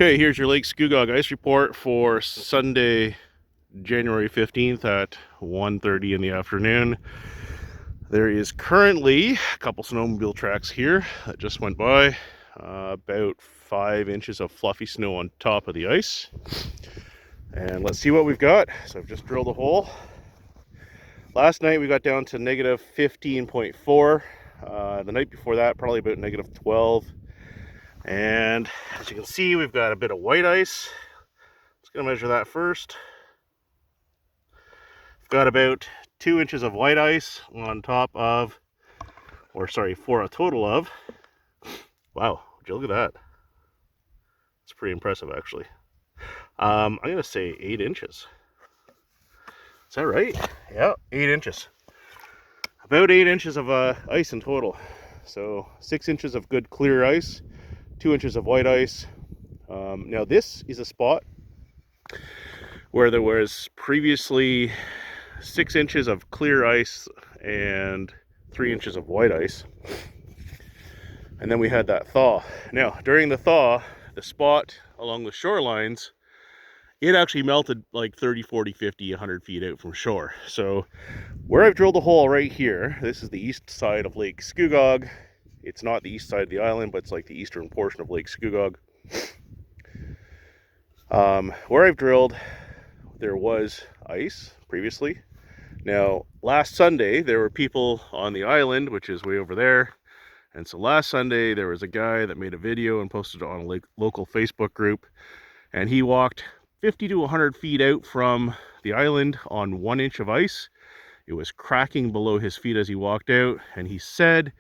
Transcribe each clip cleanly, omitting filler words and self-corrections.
Okay, here's your Lake Scugog ice report for Sunday, January 15th at 1:30 in the afternoon. There is currently a couple snowmobile tracks here that just went by. About 5 inches of fluffy snow on top of the ice. And let's see what we've got. So I've just drilled a hole. Last night we got down to negative 15.4. The night before that, probably about negative 12. And as you can see, we've got a bit of white ice. Just gonna measure that first. We've got about 2 inches of white ice on top of, for a total of, wow, would you look at that? It's pretty impressive, actually. I'm gonna say 8 inches. Is that right? Yeah, 8 inches. About 8 inches of ice in total. So 6 inches of good clear ice, 2 inches of white ice. Now this is a spot where there was previously 6 inches of clear ice and 3 inches of white ice. And then we had that thaw. Now, during the thaw, the spot along the shorelines, it actually melted like 30, 40, 50, 100 feet out from shore. So where I've drilled a hole right here, this is the east side of Lake Scugog. It's not the east side of the island, but it's like the eastern portion of Lake Scugog. Where I've drilled, there was ice previously. Now, last Sunday, there were people on the island, which is way over there. And so last Sunday, there was a guy that made a video and posted it on a local Facebook group. And he walked 50 to 100 feet out from the island on 1 inch of ice. It was cracking below his feet as he walked out. And he said,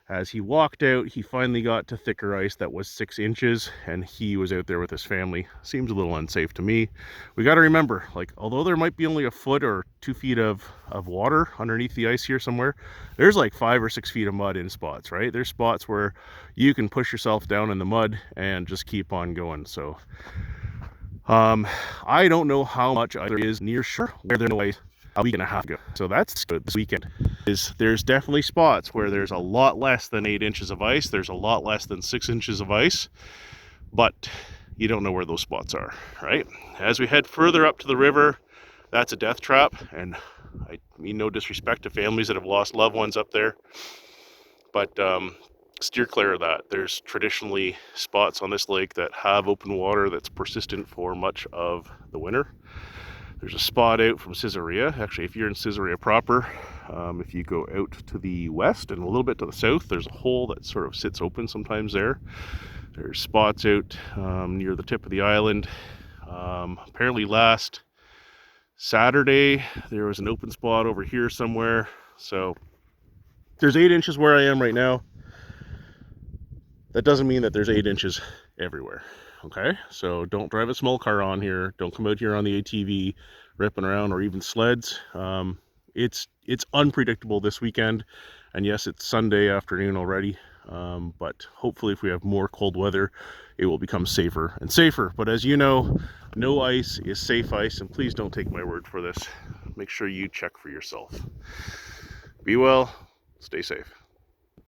as he walked out, he finally got to thicker ice that was 6 inches, and he was out there with his family. Seems a little unsafe to me. We got to remember, like, although there might be only a foot or 2 feet of water underneath the ice here somewhere, there's like 5 or 6 feet of mud in spots, right? There's spots where you can push yourself down in the mud and just keep on going. So I don't know how much there is near shore where there's no ice a week and a half ago. So that's good this weekend. There's definitely spots where there's a lot less than 8 inches of ice. There's a lot less than 6 inches of ice, but you don't know where those spots are, right? As we head further up to the river, that's a death trap. And I mean no disrespect to families that have lost loved ones up there, but steer clear of that. There's traditionally spots on this lake that have open water that's persistent for much of the winter. There's a spot out from Caesarea. Actually, if you're in Caesarea proper, if you go out to the west and a little bit to the south, there's a hole that sort of sits open sometimes there. There's spots out near the tip of the island. Apparently last Saturday, there was an open spot over here somewhere. So there's 8 inches where I am right now. That doesn't mean that there's 8 inches everywhere. Okay, so don't drive a small car on here. Don't come out here on the ATV ripping around, or even sleds. It's unpredictable this weekend, and yes, it's Sunday afternoon already. But hopefully, if we have more cold weather, it will become safer and safer. But as you know, no ice is safe ice, and please don't take my word for this. Make sure you check for yourself. Be well, stay safe.